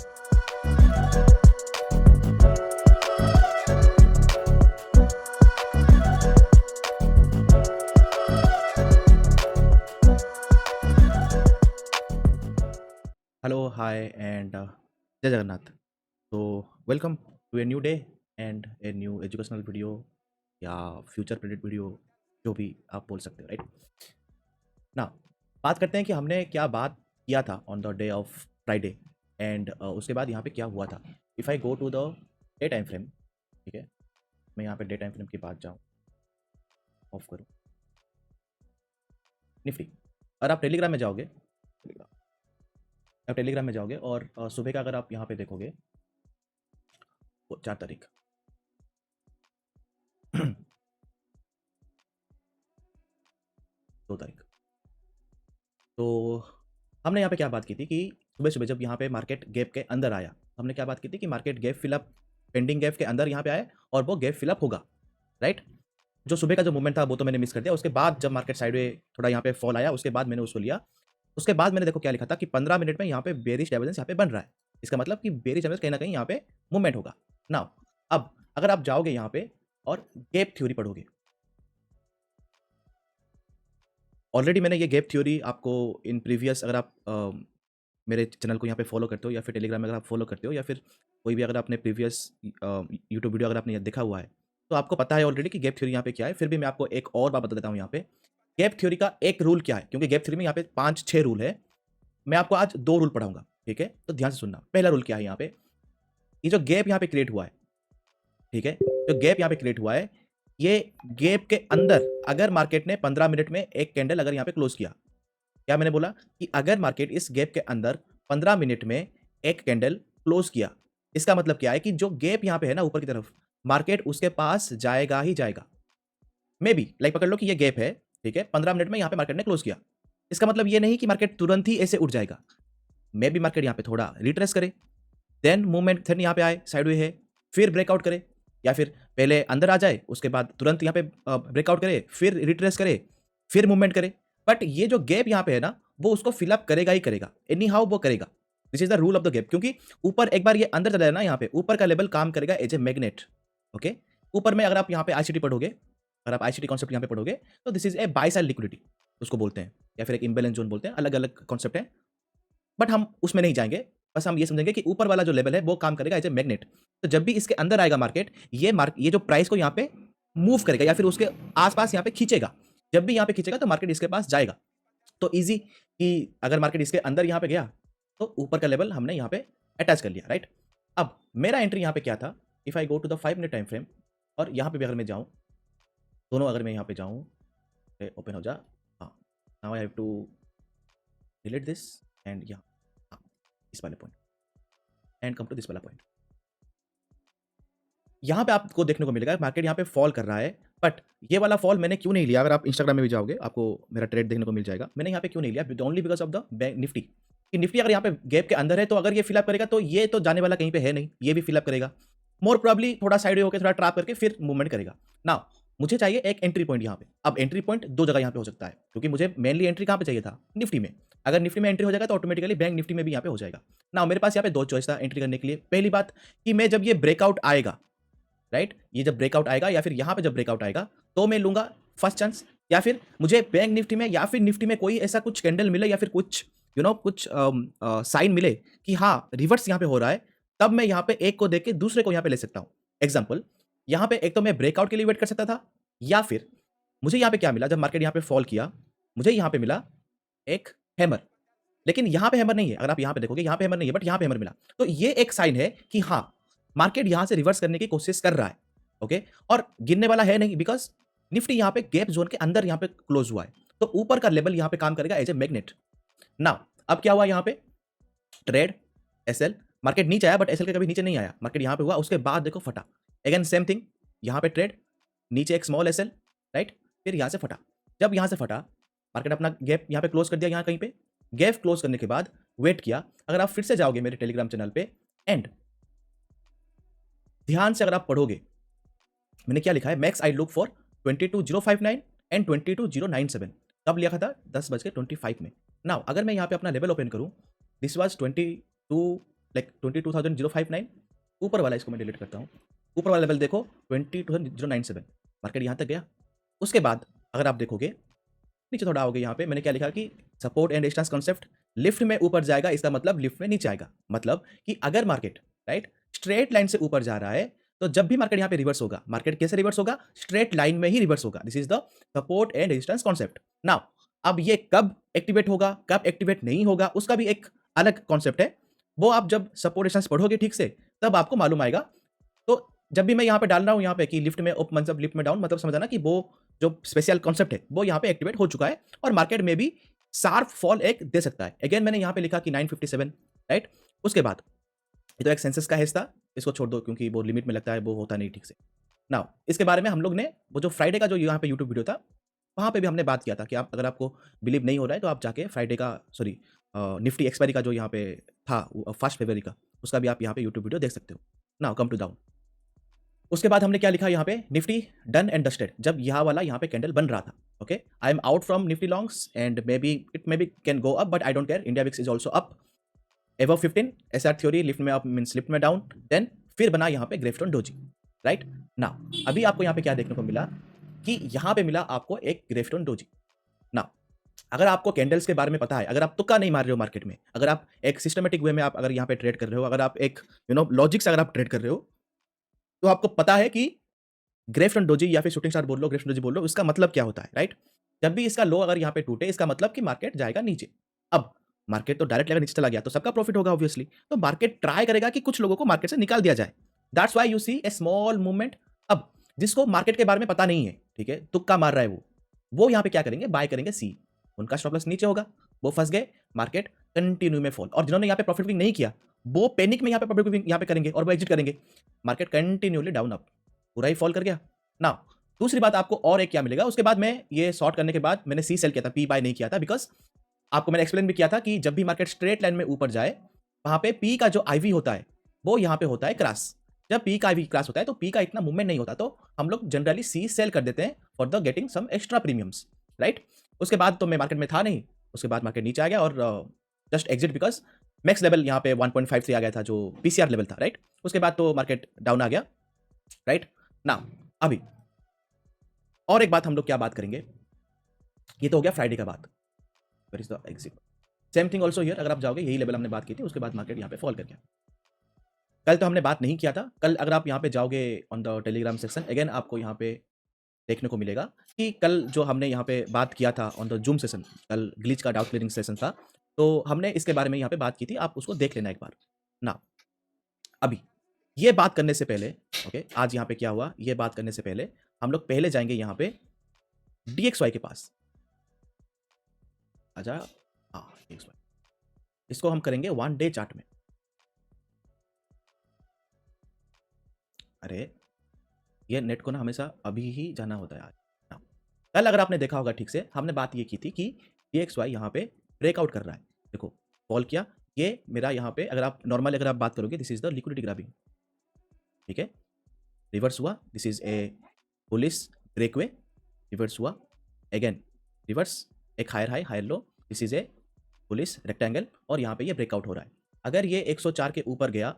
Hello, hi, and Jai Jagannath. So, welcome to a new day and a new educational video या future predict video, जो भी आप बोल सकते हो, राइट ना। बात करते हैं कि हमने क्या बात किया था on the day of Friday and उसके बाद यहाँ पे क्या हुआ था। If I go to the day time frame, ठीक है, मैं यहाँ पे डे टाइम फ्रेम की बात जाऊँ, ऑफ करूँ निफ्टी। और आप टेलीग्राम में जाओगे, और सुबह का अगर आप यहाँ पे देखोगे, 4 तारीख 2 तारीख, तो हमने यहाँ पे क्या बात की थी कि सुबह सुबह जब यहाँ पे मार्केट गैप के अंदर आया, हमने क्या बात की थी कि market gap fill up, pending gap के अंदर यहाँ पे आया और वो गैप फिलअप होगा, राइट। जो सुबह का जो मूवमेंट था वो तो मैंने मिस कर दिया। उसके बाद जब मार्केट साइडवे थोड़ा यहाँ पे फॉल आया, उसके बाद मैंने उसको लिया। उसके बाद मैंने देखो क्या लिखा था कि 15 मिनट में यहाँ पे बेरिश डाइवर्जेंस यहाँ पे बन रहा है। इसका मतलब कि बेरिश डाइवर्जेंस कहीं ना कहीं यहाँ पे मूवमेंट होगा। नाउ अब अगर आप जाओगे यहाँ पे और गैप थ्योरी पढ़ोगे, ऑलरेडी मैंने ये गैप थ्योरी आपको इन प्रीवियस, अगर आप मेरे चैनल को यहाँ पे फॉलो करते हो या फिर टेलीग्राम में अगर आप फॉलो करते हो या फिर कोई भी अगर आपने प्रीवियस यूट्यूब वीडियो अगर आपने देखा हुआ है तो आपको पता है ऑलरेडी कि गैप थ्योरी यहाँ पे क्या है। फिर भी मैं आपको एक और बात बता देता हूँ यहाँ पे गैप थ्योरी का एक रूल क्या है, क्योंकि गैप थ्योरी में यहाँ पे 5-6 रूल है। मैं आपको आज 2 रूल पढ़ाऊंगा, ठीक है, तो ध्यान से सुनना। पहला रूल क्या है, यहाँ पे ये जो गैप यहाँ पे क्रिएट हुआ है, ठीक है, जो गैप यहाँ पे क्रिएट हुआ है, ये गैप के अंदर अगर मार्केट ने 15 मिनट में एक कैंडल अगर यहाँ पे क्लोज किया, क्या मैंने बोला कि अगर मार्केट इस गैप के अंदर 15 मिनट में एक कैंडल क्लोज किया, इसका मतलब क्या है कि जो गैप यहाँ पे है ना ऊपर की तरफ, मार्केट उसके पास जाएगा ही जाएगा। मे बी लाइक पकड़ लो कि ये गैप है, ठीक है, 15 मिनट में यहाँ पे मार्केट ने क्लोज किया। इसका मतलब ये नहीं कि मार्केट तुरंत ही ऐसे उठ जाएगा। मे बी मार्केट यहाँ पे थोड़ा रिट्रेस करे, देन मूवमेंट फिर यहाँ पे आए, साइडवे है, फिर ब्रेकआउट करे, या फिर पहले अंदर आ जाए उसके बाद तुरंत यहाँ पे ब्रेकआउट करे, फिर रिट्रेस करे, फिर मूवमेंट करे। बट ये जो गैप यहाँ पे है ना, वो उसको फिलअप करेगा ही करेगा, एनी हाउ वो करेगा। This is the rule of the gap, क्योंकि ऊपर एक बार ये अंदर चला जाए ना, यहाँ पे ऊपर का लेवल काम करेगा एज ए मैग्नेट। ओके, ऊपर में अगर आप यहाँ पे आईसीटी पढ़ोगे, अगर आप आईसीटी कॉन्सेप्ट यहाँ पे पढ़ोगे, तो this is A by side liquidity उसको बोलते हैं, या फिर एक इम्बैलेंस जोन बोलते हैं, अलग अलग कॉन्सेप्ट है। बट हम उसमें नहीं जाएंगे, बस हम ये समझेंगे कि ऊपर वाला जो लेवल है वो काम करेगा एज ए मैग्नेट। तो जब भी इसके अंदर आएगा मार्केट, ये जो प्राइस को यहाँ पे मूव करेगा या फिर उसके आसपास यहाँ पे खींचेगा। जब भी यहाँ पे खींचेगा तो मार्केट इसके पास जाएगा। तो इजी कि अगर मार्केट इसके अंदर यहाँ पे गया तो ऊपर का लेवल हमने यहाँ पे अटैच कर लिया, राइट। अब मेरा एंट्री यहाँ पे क्या था, if I go to the 5 minute time frame, और यहाँ पे भी अगर मैं जाऊँ, दोनों अगर मैं यहाँ पे जाऊँ, ओपन हो जा, हाँ, now I have to delete this and यहाँ, हाँ, इस वाले point and come to this वाला पॉइंट। यहाँ पे आपको देखने को मिलेगा मार्केट यहाँ पे फॉल कर रहा है, बट ये वाला फॉल मैंने क्यों नहीं लिया। अगर आप इंस्टाग्राम में भी जाओगे आपको मेरा ट्रेड देखने को मिल जाएगा। मैंने यहाँ पे क्यों नहीं लिया, only because of the Nifty. कि निफ्टी अगर यहाँ पे गैप के अंदर है तो अगर ये फिलअप करेगा तो ये तो जाने वाला कहीं पे है नहीं, ये भी फिलअप करेगा, मोर प्रॉब्ली थोड़ा साइड होकर थोड़ा ट्रैप करके फिर मूवमेंट करेगा। ना मुझे चाहिए एक एंट्री पॉइंट यहाँ पे। अब एंट्री पॉइंट 2 जगह यहाँ पे हो सकता है, क्योंकि मुझे मेनली एंट्री कहाँ पे चाहिए था, निफ्टी में। अगर निफ्टी में एंट्री हो जाएगा तो ऑटोमेटिकली बैंक निफ्टी में भी यहाँ पे हो जाएगा ना। मेरे पास यहाँ पे 2 चॉइस था एंट्री करने के लिए। पहली बात कि मैं जब ये ब्रेकआउट आएगा, राइट, ये जब ब्रेकआउट आएगा या फिर यहाँ पे जब ब्रेकआउट आएगा तो मैं लूंगा फर्स्ट चांस, या फिर मुझे बैंक निफ्टी में या फिर निफ्टी में कोई ऐसा कुछ कैंडल मिले या फिर कुछ कुछ साइन मिले कि हाँ रिवर्स यहाँ पे हो रहा है, तब मैं यहाँ पे एक को देख के दूसरे को यहाँ पे ले सकता हूँ। एग्जाम्पल, यहाँ पे एक तो मैं ब्रेकआउट के लिए वेट कर सकता था, या फिर मुझे यहाँ पे क्या मिला, जब मार्केट यहाँ पे फॉल किया मुझे यहाँ पे मिला एक हैमर। लेकिन यहाँ पे हैमर नहीं है, अगर आप यहाँ पे देखोगे यहाँ पे हैमर नहीं है, बट यहाँ पे हैमर मिला, तो ये एक साइन है कि हाँ मार्केट यहां से रिवर्स करने की कोशिश कर रहा है। ओके, और गिरने वाला है नहीं, बिकॉज निफ्टी यहां पे गैप जोन के अंदर यहां पे क्लोज हुआ है, तो ऊपर का लेवल यहां पे काम करेगा एज ए मैग्नेट। नाउ अब क्या हुआ, यहां पे ट्रेड एसएल, मार्केट नीचे आया बट एसएल के कभी नीचे नहीं आया, मार्केट यहां पे हुआ, उसके बाद देखो फटा, अगेन सेम थिंग, यहां पे ट्रेड, नीचे एक स्मॉल एसएल, राइट, फिर यहां से फटा। जब यहां से फटा, मार्केट अपना गैप यहां पे क्लोज कर दिया, यहां कहीं पे गैप क्लोज करने के बाद वेट किया। अगर आप फिर से जाओगे मेरे टेलीग्राम चैनल पे एंड ध्यान से अगर आप पढ़ोगे, मैंने क्या लिखा है, max I look for 22059 and 22097, कब लिखा था, 10:25 में। नाउ अगर मैं यहाँ पे अपना लेवल ओपन करूँ, दिस वाज 22 लाइक 22,059, ऊपर वाला इसको मैं डिलीट करता हूँ। ऊपर वाला लेवल देखो 22,097, मार्केट यहाँ तक गया। उसके बाद अगर आप देखोगे नीचे थोड़ा आओगे, यहाँ पे मैंने क्या लिखा कि support and resistance concept, lift में ऊपर जाएगा इसका मतलब लिफ्ट में नीचे आएगा। मतलब कि अगर मार्केट राइट स्ट्रेट लाइन से ऊपर जा रहा है तो जब भी मार्केट यहाँ पे रिवर्स होगा, मार्केट कैसे रिवर्स होगा? स्ट्रेट लाइन में ही रिवर्स होगा। This is the support and resistance concept. Now अब ये कब एक्टिवेट होगा, कब एक्टिवेट नहीं होगा, उसका भी एक अलग कॉन्सेप्ट है। वो आप जब सपोर्ट रेजिस्टेंस पढ़ोगे ठीक से तब आपको मालूम आएगा। तो जब भी मैं यहाँ पे डाल रहा हूँ यहाँ पे कि लिफ्ट में अप मतलब लिफ्ट में डाउन, मतलब समझना कि वो जो स्पेशल कॉन्सेप्ट है वो यहाँ पे एक्टिवेट हो चुका है और मार्केट में भी शार्प फॉल एक दे सकता है। अगेन मैंने यहाँ पे लिखा कि 957 राइट। उसके बाद ये तो एक सेंसस का हिस्सा, इसको छोड़ दो क्योंकि वो लिमिट में लगता है, वो होता नहीं ठीक से। नाउ इसके बारे में हम लोग ने वो जो फ्राइडे का जो यहाँ पे यूट्यूब वीडियो था वहाँ पे भी हमने बात किया था कि आप अगर आपको बिलीव नहीं हो रहा है तो आप जाके फ्राइडे का सॉरी निफ्टी एक्सपायरी का जो यहाँ पे था 1 फरवरी का, उसका भी आप यहाँ पे यूट्यूब वीडियो देख सकते हो। Now come to down. उसके बाद हमने क्या लिखा यहाँ पे, निफ्टी डन एंड डस्टेड, जब यह वाला यहाँ पे कैंडल बन रहा था। Okay, I am out from Nifty longs and may be it may be can go up but I don't care, India VIX is also up above 15, SR theory, lift में up means lift में down, then फिर बना यहाँ पे ग्रेफस्टोन doji right. Now अभी आपको यहाँ पे क्या देखने को मिला कि यहाँ पे मिला आपको एक ग्रेफस्टोन डोजी। नाउ अगर आपको कैंडल्स के बारे में पता है, अगर आप तुक्का नहीं मार रहे हो मार्केट में, अगर आप एक सिस्टमेटिक वे में आप अगर यहाँ पे ट्रेड कर रहे हो, अगर आप एक लॉजिक से अगर आप ट्रेड कर रहे हो, तो आपको पता है कि ग्रेफस्टोन डोजी या फिर शूटिंग स्टार बोल लो, ग्रेफस्टोन डोजी बोल लो, इसका मतलब क्या होता है राइट। जब भी इसका लो अगर यहाँ पे टूटे इसका मतलब कि मार्केट जाएगा नीचे। अब मार्केट तो डायरेक्ट अगर नीचे चला गया तो सबका प्रॉफिट होगा ऑब्वियसली, तो मार्केट ट्राई करेगा कि कुछ लोगों को मार्केट से निकाल दिया जाए। That's why you see a small movement. अब जिसको मार्केट के बारे में पता नहीं है, ठीक है, तुक्का मार रहा है, वो यहाँ पे क्या करेंगे, बाय करेंगे सी, उनका स्टॉप लॉस नीचे होगा, वो फंस गए, मार्केट कंटिन्यू में फॉल। और जिन्होंने यहाँ पे प्रॉफिट बुकिंग नहीं किया वो पैनिक में यहाँ पे प्रॉफिट बुकिंग यहाँ पे करेंगे और वो एग्जिट करेंगे, मार्केट कंटिन्यूली डाउन अप, पूरा ही फॉल कर गया। ना दूसरी बात आपको और एक क्या मिलेगा, उसके बाद मैं ये शॉर्ट करने के बाद मैंने सी सेल किया था, पी बाय नहीं किया था, बिकॉज आपको मैंने एक्सप्लेन भी किया था कि जब भी मार्केट स्ट्रेट लाइन में ऊपर जाए वहां पे पी का जो आईवी होता है वो यहाँ पे होता है क्रॉस। जब पी का आईवी क्रॉस होता है तो पी का इतना मूवमेंट नहीं होता, तो हम लोग जनरली सी सेल कर देते हैं for the getting some extra premiums right. उसके बाद तो मैं मार्केट में था नहीं, उसके बाद मार्केट नीचे आ गया और just exit because max level यहाँ पे 1.5 से आ गया था जो पीसीआर लेवल था राइट। उसके बाद तो मार्केट डाउन आ गया राइट। ना अभी और एक बात हम लोग क्या बात करेंगे, ये तो हो गया फ्राइडे का बात, where is the exit. Same thing also here, अगर आप जाओगे यही लेवल हमने बात की थी, उसके बाद मार्केट यहाँ पे फॉल कर गया। कल तो हमने बात नहीं किया था, कल अगर आप यहाँ पे जाओगे on the Telegram section, again आपको यहाँ पे देखने को मिलेगा कि कल जो हमने यहाँ पे बात किया था ऑन द जूम सेशन, कल ग्लिच का डाउट क्लियरिंग सेशन था, तो हमने इसके बारे में यहाँ पे बात की थी, आप उसको देख लेना एक बार ना। अभी ये बात करने से पहले ओके, आज यहाँ पे क्या हुआ ये बात करने से पहले हम लोग पहले जाएंगे यहाँ पे DXY के पास। आजा, हाँ DXY, इसको हम करेंगे 1 डे चार्ट में। अरे ये नेट को ना हमेशा अभी ही जाना होता है आज ना। कल अगर आपने देखा होगा ठीक से, हमने बात ये की थी कि DXY यहाँ पे ब्रेकआउट कर रहा है, देखो फॉल किया, ये मेरा यहाँ पे अगर आप नॉर्मल अगर आप बात करोगे this is the liquidity grabbing, ठीक है, रिवर्स हुआ, this is a bullish breakaway, reverse हुआ, अगेन रिवर्स, एक higher high higher low, this is a bullish rectangle और यहाँ पे ये ब्रेकआउट हो रहा है। अगर ये 104 के ऊपर गया,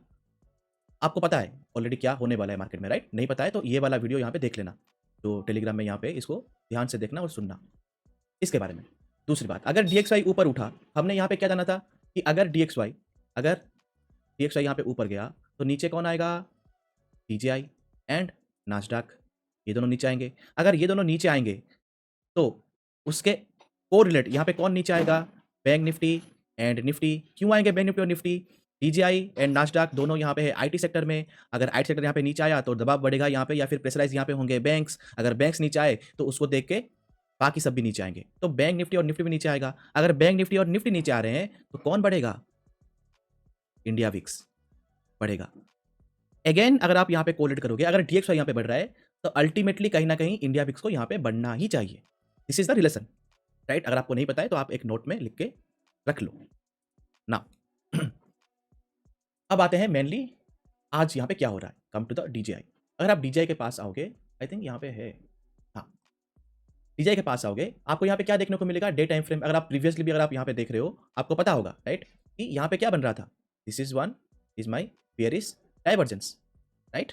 आपको पता है ऑलरेडी क्या होने वाला है मार्केट में राइट, नहीं पता है तो ये वाला वीडियो यहाँ पे देख लेना, तो टेलीग्राम में यहाँ पे इसको ध्यान से देखना और सुनना इसके बारे में। दूसरी बात, अगर DXY ऊपर उठा, हमने यहाँ पे क्या जाना था कि अगर DXY यहाँ पे ऊपर गया तो नीचे कौन आएगा, DJI एंड नास्डैक, ये दोनों नीचे आएंगे। अगर ये दोनों नीचे आएंगे तो उसके कोरिलेट यहाँ पे कौन नीचे आएगा, बैंक निफ्टी एंड निफ्टी। क्यों आएंगे बैंक निफ्टी और निफ्टी, DJI एंड नास्डैक दोनों यहाँ पे है आईटी सेक्टर में, अगर आईटी सेक्टर यहाँ पे नीचे आया तो दबाव बढ़ेगा यहाँ पे, या फिर प्रेशराइज यहाँ पे होंगे बैंक्स, अगर बैंक्स नीचे आए तो उसको देख के बाकी सब भी नीचे आएंगे, तो बैंक निफ्टी और निफ्टी भी नीचे आएगा। अगर बैंक निफ्टी और निफ्टी नीचे आ रहे हैं तो कौन बढ़ेगा, इंडिया विक्स बढ़ेगा। अगेन अगर आप यहाँ पे कोलेट करोगे, अगर DXY यहाँ पे बढ़ रहा है तो अल्टीमेटली कहीं ना कहीं इंडिया विक्स को यहाँ पे बढ़ना ही चाहिए, this is the relation right. अगर आपको नहीं पता है तो आप एक नोट में लिख के रख लो ना। अब आते हैं मेनली आज यहाँ पे क्या हो रहा है, कम टू द DJI। अगर आप DJI के पास आओगे, आई थिंक यहाँ पे है, हाँ DJI के पास आओगे, आपको यहाँ पे क्या देखने को मिलेगा, डे टाइम फ्रेम। अगर आप प्रीवियसली भी अगर आप यहाँ पे देख रहे हो आपको पता होगा राइट कि यहाँ पे क्या बन रहा था, this is 1 is my bearish divergence, right.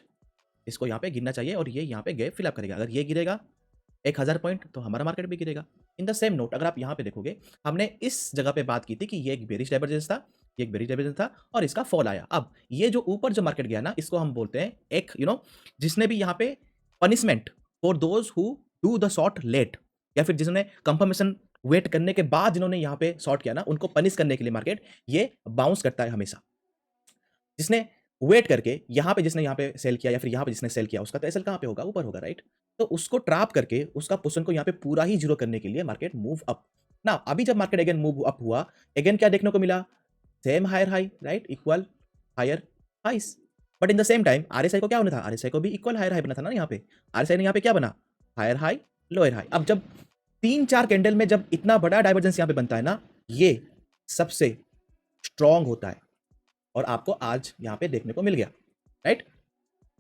इसको यहाँ पे गिरना चाहिए और ये यहाँ पे गैप फिलअप करेगा। अगर ये गिरेगा 1000 पॉइंट तो हमारा मार्केट भी गिरेगा। इन द सेम नोट अगर आप यहाँ पे देखोगे, हमने इस जगह पे बात की थी कि ये एक बेरिश डाइवर्जेंस था, ये एक बेरिश डाइवर्जेंस था और इसका फॉल आया। अब ये जो ऊपर जो मार्केट गया ना, इसको हम बोलते हैं एक जिसने भी यहाँ पे punishment for those who do the short let, या फिर जिन्होंने कंफर्मेशन वेट करने के बाद जिन्होंने यहाँ पे शॉर्ट किया ना, उनको पनिश करने के लिए मार्केट ये बाउंस करता है हमेशा। जिसने वेट करके यहाँ पे जिसने यहाँ पे सेल किया या फिर यहाँ पे जिसने सेल किया, उसका तो एसएल कहाँ पे होगा? ऊपर होगा, राइट। तो उसको ट्रैप करके उसका पोजीशन को यहाँ पे पूरा ही जीरो करने के लिए मार्केट मूव अप ना। अभी जब मार्केट अगेन मूव अप हुआ, अगेन क्या देखने को मिला? Same higher high, right, equal higher highs. But in the same time RSI को क्या होना था? आरएसआई को भी इक्वल हायर हाई बना था ना यहाँ पे। आरएसआई ने यहाँ पे क्या बना? Higher high lower high. अब जब 3-4 कैंडल में जब इतना बड़ा डाइवर्जेंस यहाँ पे बनता है ना, ये सबसे स्ट्रॉन्ग होता है और आपको आज यहाँ पे देखने को मिल गया, right.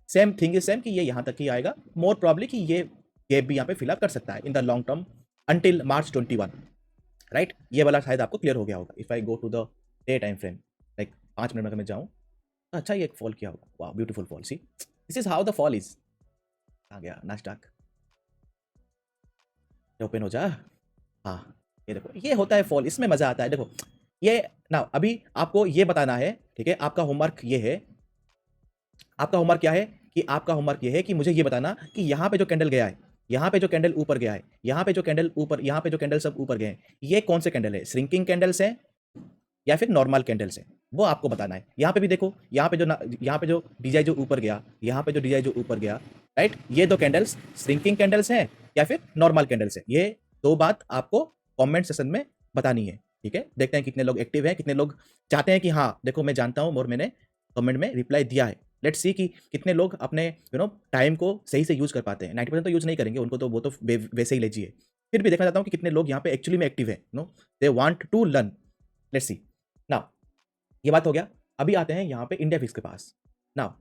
Same thing is same कि ये यहाँ तक ही आएगा, मोर प्रॉब्ली कि ये गैप भी यहाँ पे फिलअप कर सकता है in the long term until March 21, right. ये वाला शायद आपको क्लियर हो गया होगा। If I go to the day time frame, like 5 minute में अगर मैं जाऊँ, अच्छा ये एक फॉल किया होगा, वाह beautiful fall, see this is how the fall is. आ गया नास्डाक, ओपन हो जा। हाँ, ये देखो, ये होता है फॉल, इसमें मजा आता है। देखो ये ना, अभी आपको ये बताना है, ठीक है। आपका होमवर्क ये है, आपका होमवर्क क्या है कि आपका होमवर्क ये है कि मुझे ये बताना कि यहाँ पे जो कैंडल गया है, यहाँ पे जो कैंडल ऊपर गया है, यहाँ पे जो कैंडल ऊपर, यहाँ पे जो कैंडल सब ऊपर गए हैं, ये कौन से कैंडल है? श्रिंकिंग कैंडल्स है या फिर नॉर्मल कैंडल्स है, वो आपको बताना है। यहाँ पे भी देखो, यहाँ पे जो डीजाई जो ऊपर गया, यहाँ पे जो डीजाई जो ऊपर गया, राइट, ये दो कैंडल्स श्रिंकिंग कैंडल्स हैं या फिर नॉर्मल कैंडल्स है। ये दो बात आपको कमेंट सेशन में बतानी है, ठीक है। देखते हैं कितने लोग एक्टिव हैं, कितने लोग चाहते हैं कि हाँ देखो मैं जानता हूँ और मैंने कमेंट में रिप्लाई दिया है। लेट्स सी कि कितने लोग अपने टाइम को सही से यूज कर पाते हैं। 90% तो यूज नहीं करेंगे, उनको तो वो तो वैसे ही लीजिए। फिर भी देखना चाहता हूँ कि कितने लोग यहाँ पे एक्चुअली में एक्टिव है, they want to learn. Let's see now, ये बात हो गया। अभी आते हैं यहाँ पे इंडिया फिक्स के पास। नाउ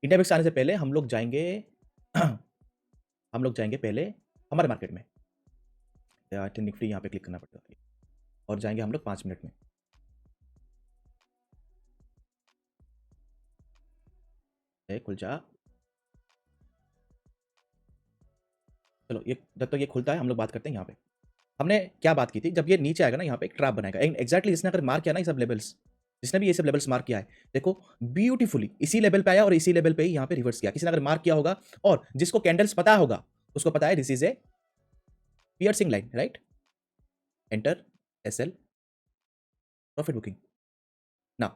इंडिया फिक्स आने से पहले हम लोग जाएंगे हम लोग जाएंगे पहले हमारे मार्केट में। निफ्टी यहाँ पे क्लिक करना पड़ता है और जाएंगे हम लोग 5 मिनट में। खुल जा, चलो ये जब तक ये खुलता है हम लोग बात करते हैं। यहाँ पे हमने क्या बात की थी? जब ये नीचे आएगा ना, यहाँ पे एक ट्रैप बनाएगा एग्जैक्टली। जिसने अगर मार्क किया ना ये सब लेवल्स, जिसने भी ये सब लेवल्स मार्क किया है, देखो ब्यूटीफुली इसी लेवल पे आया और इसी लेवल पे ही यहाँ पे रिवर्स किया। किसी ने अगर मार्क किया होगा और जिसको कैंडल्स पता होगा उसको पता है this is a piercing line, right. Enter SL profit booking. ना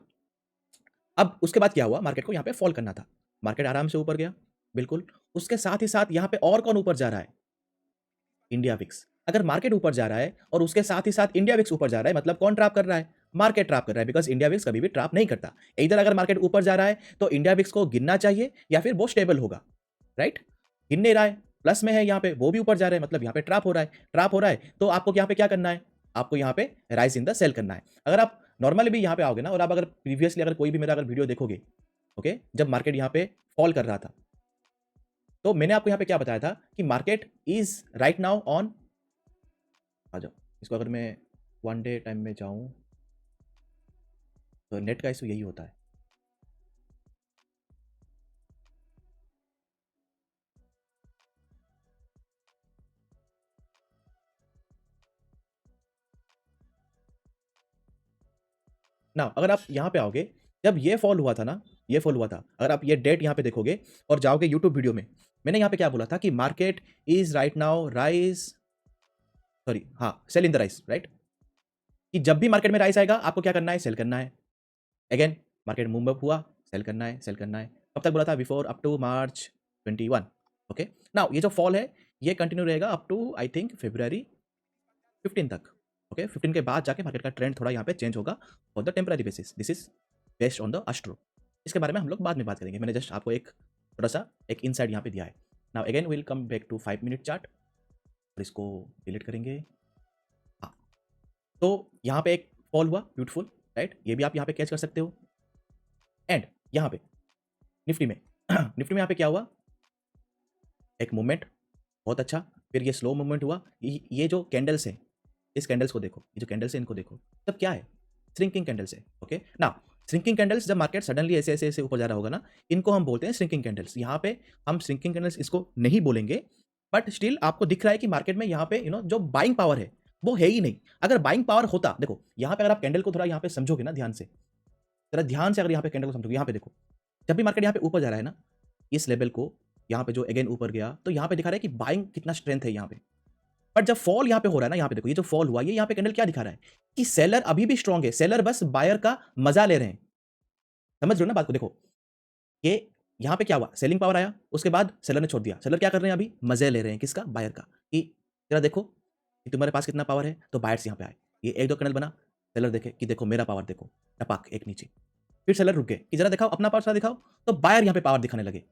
अब उसके बाद क्या हुआ? मार्केट को यहाँ पे फॉल करना था, मार्केट आराम से ऊपर गया, बिल्कुल। उसके साथ ही साथ यहाँ पे और कौन ऊपर जा रहा है? India VIX. अगर मार्केट ऊपर जा रहा है और उसके साथ ही साथ इंडिया विक्स ऊपर जा रहा है, मतलब कौन ट्रैप कर रहा है? मार्केट ट्रैप कर रहा है, बिकॉज इंडिया विक्स कभी भी ट्रैप नहीं करता। इधर अगर मार्केट ऊपर जा रहा है तो इंडिया विक्स को गिनना चाहिए या फिर वो स्टेबल होगा, राइट। गिन नहीं रहा है, प्लस में है यहाँ पे, वो भी ऊपर जा रहा है, मतलब यहाँ पे ट्रैप हो रहा है। ट्रैप हो रहा है तो आपको यहाँ पे क्या करना है? आपको यहाँ पे राइज इन द सेल करना है। अगर आप नॉर्मली भी यहाँ पे आओगे ना और आप अगर प्रीवियसली अगर कोई भी मेरा अगर वीडियो देखोगे, ओके, जब मार्केट यहाँ पे फॉल कर रहा था तो मैंने आपको यहाँ पे क्या बताया था कि market is right now on, आ जाओ इसको अगर मैं 1 डे टाइम में जाऊं तो नेट का इशू यही होता है। ना अगर आप यहाँ पे आओगे, जब ये फॉल हुआ था ना, ये फॉल हुआ था, अगर आप ये डेट यहाँ पे देखोगे और जाओगे यूट्यूब वीडियो में, मैंने यहाँ पे क्या बोला था कि market is right now rise, sorry हाँ, sell in the rise, right. कि जब भी मार्केट में राइज आएगा आपको क्या करना है? सेल करना है। अगेन मार्केट मूव अप हुआ, सेल करना है, सेल करना है। कब तक बोला था? Before up to March 21, okay. Now ये जो फॉल है ये कंटिन्यू रहेगा up to I think February 15 तक, ओके। 15 के बाद जाके मार्केट का ट्रेंड थोड़ा यहाँ पे चेंज होगा for the temporary basis. This is based on the astro. इसके बारे में हम लोग बाद में बात करेंगे, मैंने जस्ट आपको एक थोड़ा सा एक इनसाइड यहाँ पे दिया है। Now again will come back to 5 minute chart और इसको डिलीट करेंगे। हाँ, तो यहाँ पे एक फॉल हुआ, ब्यूटीफुल, राइट। ये भी आप यहाँ पे कैच कर सकते हो। एंड यहाँ पे निफ्टी में निफ्टी में यहाँ पे क्या हुआ? एक मूवमेंट, बहुत अच्छा। फिर ये स्लो मूवमेंट हुआ। ये जो कैंडल्स है, इस कैंडल्स को देखो, ये जो कैंडल्स है इनको देखो, सब क्या है? श्रिंकिंग कैंडल्स है, ओके। ना श्रिंकिंग कैंडल्स, जब मार्केट सडनली ऐसे ऊपर जा रहा होगा ना, इनको हम बोलते हैं श्रिंकिंग कैंडल्स। यहाँ पे हम श्रिंकिंग कैंडल्स इसको नहीं बोलेंगे, बट स्टिल आपको दिख रहा है कि मार्केट में यहाँ पे जो बाइंग पावर है वो है ही नहीं। अगर बाइंग पावर होता, देखो यहाँ पे अगर आप कैंडल को थोड़ा यहाँ पे समझोगे ना ध्यान से, जरा ध्यान से अगर यहाँ पे कैंडल को समझोगे, यहाँ पे देखो, जब भी मार्केट यहाँ पे ऊपर जा रहा है ना, इस लेवल को यहाँ पे जो अगेन ऊपर गया, तो यहाँ पे दिखा रहा है कि बाइंग कितना स्ट्रेंथ है यहाँ पे। बट जब फॉल यहाँ पे हो रहा है ना, यहाँ पे देखो ये जो फॉल हुआ, ये यहाँ पे कैंडल क्या दिखा रहा है कि सेलर अभी भी स्ट्रांग है, सेलर बस बायर का मजा ले रहे हैं। समझ रहे हो ना बात को? देखो ये यहाँ पे क्या हुआ, सेलिंग पावर आया, उसके बाद सेलर ने छोड़ दिया। सेलर क्या कर रहे हैं अभी, मजे ले रहे हैं किसका, बायर का, कि जरा देखो कि तुम्हारे पास कितना पावर है, तो बायर्स यहाँ पे आए, ये एक दो कैंडल बना, सेलर देखे कि देखो मेरा पावर देखो, टपाक एक नीचे, फिर सेलर रुक गए कि जरा दिखाओ अपना पावर दिखाओ, तो बायर यहाँ पे पावर दिखाने लगे,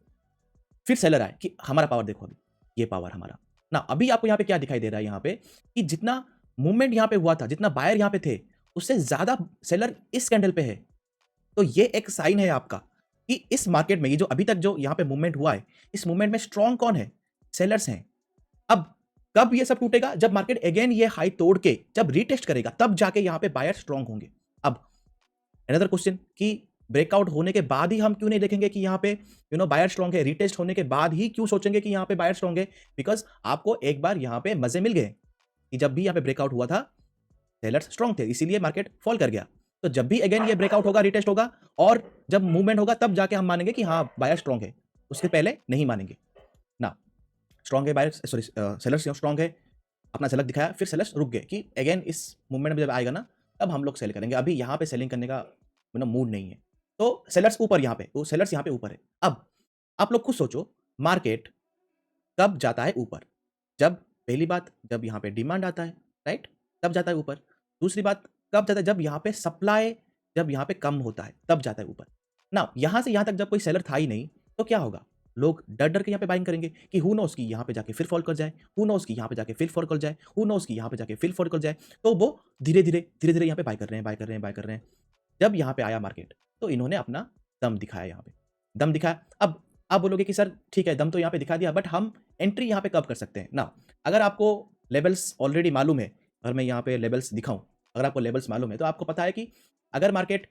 फिर सेलर आए कि हमारा पावर देखो, अभी ये पावर हमारा ना। अभी आपको यहाँ पे क्या दिखाई दे रहा है, यहाँ पे कि जितना मूवमेंट यहाँ पे हुआ था, जितना बायर यहाँ पे थे, उससे ज्यादा सेलर इस कैंडल पे है। तो ये एक साइन है आपका कि इस मार्केट में ये जो अभी तक जो यहाँ पे मूवमेंट हुआ है, इस मूवमेंट में स्ट्रॉन्ग कौन है, सेलर्स हैं। अब कब ये सब टूटेगा, जब मार्केट अगेन ये हाई तोड़ के जब रीटेस्ट करेगा, तब जाके यहाँ पे बायर स्ट्रॉन्ग होंगे। अब अनदर क्वेश्चन कि ब्रेकआउट होने के बाद ही हम क्यों नहीं देखेंगे कि यहाँ पे बायर स्ट्रॉन्ग है, रीटेस्ट होने के बाद ही क्यों सोचेंगे कि यहाँ पे बायर स्ट्रॉन्ग है? बिकॉज आपको एक बार यहाँ पे मजे मिल गए कि जब भी यहाँ पे ब्रेकआउट हुआ था, सेलर्स स्ट्रॉन्ग थे, इसीलिए मार्केट फॉल कर गया। तो जब भी अगेन ये ब्रेकआउट होगा, रीटेस्ट होगा, और जब मूवमेंट होगा, तब जाके हम मानेंगे कि हाँ बायर स्ट्रॉन्ग है, उसके पहले नहीं मानेंगे ना। स्ट्रॉन्ग है बायर, सॉरी सेलर्स स्ट्रॉन्ग है, अपना झलक दिखाया, फिर सेलर्स रुक गए कि अगेन इस मूवमेंट में जब आएगा ना, तब हम लोग सेल करेंगे। अभी यहाँ पे सेलिंग करने का मूड नहीं है, तो सेलर्स ऊपर, यहाँ पे वो सेलर्स यहाँ पे ऊपर है। अब आप लोग खुद सोचो, मार्केट कब जाता है ऊपर? जब पहली बात, जब यहाँ पे डिमांड आता है, राइट, तब जाता है ऊपर। दूसरी बात कब जाता है, जब यहाँ पे सप्लाई, जब यहाँ पे कम होता है, तब जाता है ऊपर ना। यहाँ से यहाँ तक जब कोई सेलर था ही नहीं, तो क्या होगा, लोग डर डर के यहाँ पे बाइंग करेंगे कि हु नोस कि यहाँ पे जाके फिर फॉल कर जाए, हु नोस कि यहाँ पे जाके फिर फॉल कर जाए, हु नोस कि यहाँ पे जाके फिर फॉल कर जाए। तो वो धीरे धीरे यहाँ पे बाय कर रहे हैं, बाय कर रहे हैं, बाय कर रहे हैं। जब यहाँ पे आया मार्केट, तो इन्होंने अपना दम दिखाया, यहाँ पे दम दिखाया। अब आप बोलोगे कि सर ठीक है, दम तो यहाँ पे दिखा दिया, बट हम एंट्री यहाँ पे कब कर सकते हैं ना? अगर आपको लेवल्स ऑलरेडी मालूम है, अगर मैं यहाँ पे लेवल्स दिखाऊं, अगर आपको लेवल्स मालूम है, तो आपको पता है कि अगर मार्केट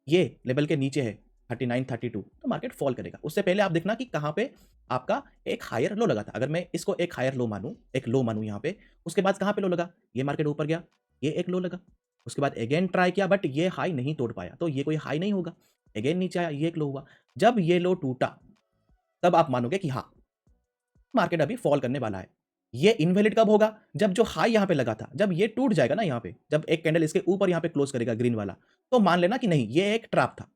ये लेवल के नीचे है 39 32, तो मार्केट फॉल करेगा। उससे पहले आप देखना कि कहाँ पे आपका एक हायर लो लगा था। अगर मैं इसको एक हायर लो मानूं, एक लो मानूं यहाँ पे, उसके बाद कहाँ पे लो लगा, ये मार्केट ऊपर गया, ये एक लो लगा, उसके बाद अगेन ट्राई किया, बट ये हाई नहीं तोड़ पाया, तो ये कोई हाई नहीं होगा। अगेन नीचे आया, ये एक लो हुआ। जब ये लो टूटा, तब आप मानोगे कि हाँ मार्केट अभी फॉल करने वाला है। ये इनवैलिड कब होगा, जब जो हाई यहाँ पे लगा था, जब ये टूट जाएगा ना, यहाँ पे जब एक कैंडल इसके ऊपर यहाँ पे क्लोज करेगा ग्रीन वाला, तो मान लेना कि नहीं, ये एक ट्रैप था।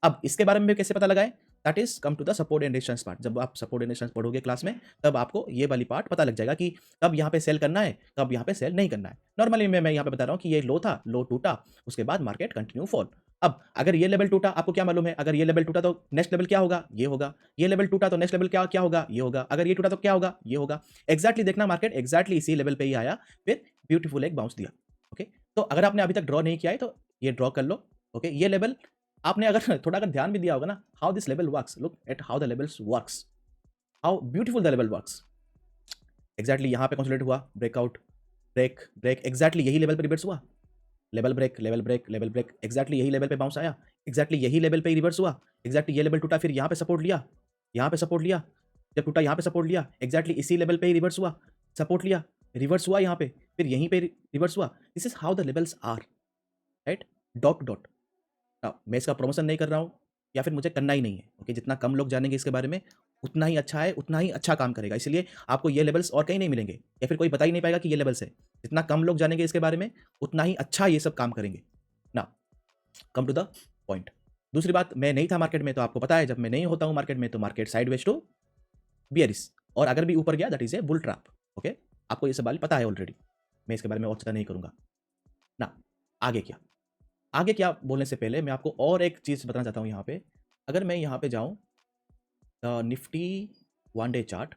अब इसके बारे में भी कैसे पता लगाए, that is come to the support and resistance part. जब आप सपोर्ट एंड रेजिस्टेंस पढ़ोगे क्लास में, तब आपको ये वाली पार्ट पता लग जाएगा कि कब यहाँ पे सेल करना है, कब यहाँ पे सेल नहीं करना है। नॉर्मली मैं यहाँ पे बता रहा हूँ कि ये लो था, लो टूटा, उसके बाद मार्केट कंटिन्यू फॉल। अब अगर ये लेवल टूटा, आपको क्या मालूम है, अगर ये लेवल टूटा तो नेक्स्ट लेवल क्या होगा, ये होगा। ये लेवल टूटा तो नेक्स्ट लेवल क्या क्या होगा, ये होगा। अगर ये टूटा तो क्या होगा, ये होगा। एग्जैक्टली देखना, मार्केट एग्जैक्टली इसी लेवल पे ही आया, फिर ब्यूटीफुल एक बाउंस दिया। ओके, तो अगर आपने अभी तक ड्रॉ नहीं किया है, तो ये ड्रॉ कर लो। ओके, ये लेवल आपने अगर थोड़ा अगर ध्यान भी दिया होगा ना, how this level works, look at how the levels works, how beautiful the level works. Exactly यहाँ पे कंसोलिडेट हुआ, ब्रेकआउट, ब्रेक ब्रेक, एग्जैक्टली यही लेवल पे रिवर्स हुआ, level break, level break, level break, exactly यही लेवल पे bounce आया, exactly यही लेवल पे रिवर्स हुआ, एग्जैक्टली ये लेवल टूटा, फिर यहाँ पे सपोर्ट लिया, यहाँ पे सपोर्ट लिया, जब टूटा यहाँ पे सपोर्ट लिया, एग्जैक्टली इसी लेवल पे ही रिवर्स हुआ, सपोर्ट लिया, रिवर्स हुआ यहाँ पे, फिर यहीं पे रिवर्स हुआ। This is how the levels are, right, dot to dot. मैं इसका प्रमोशन नहीं कर रहा हूँ, या फिर मुझे करना ही नहीं है। ओके, जितना कम लोग जानेंगे इसके बारे में, उतना ही अच्छा है, उतना ही अच्छा काम करेगा। इसलिए आपको ये लेवल्स और कहीं नहीं मिलेंगे, या फिर कोई बता ही नहीं पाएगा कि ये लेवल्स है। जितना कम लोग जानेंगे इसके बारे में, उतना ही अच्छा ये सब काम करेंगे ना। Come to the point. दूसरी बात, मैं नहीं था मार्केट में, तो आपको पता है जब मैं नहीं होता हूँ मार्केट में, तो मार्केट साइडवेज टू बियरिश, और अगर भी ऊपर गया, that is a bull trap. Okay, आपको ये सब बात पता है ऑलरेडी, मैं इसके बारे में और ज़्यादा नहीं करूँगा ना। आगे क्या बोलने से पहले मैं आपको और एक चीज़ बताना चाहता हूँ यहाँ पे। अगर मैं यहाँ पे जाऊँ निफ्टी 1 डे चार्ट,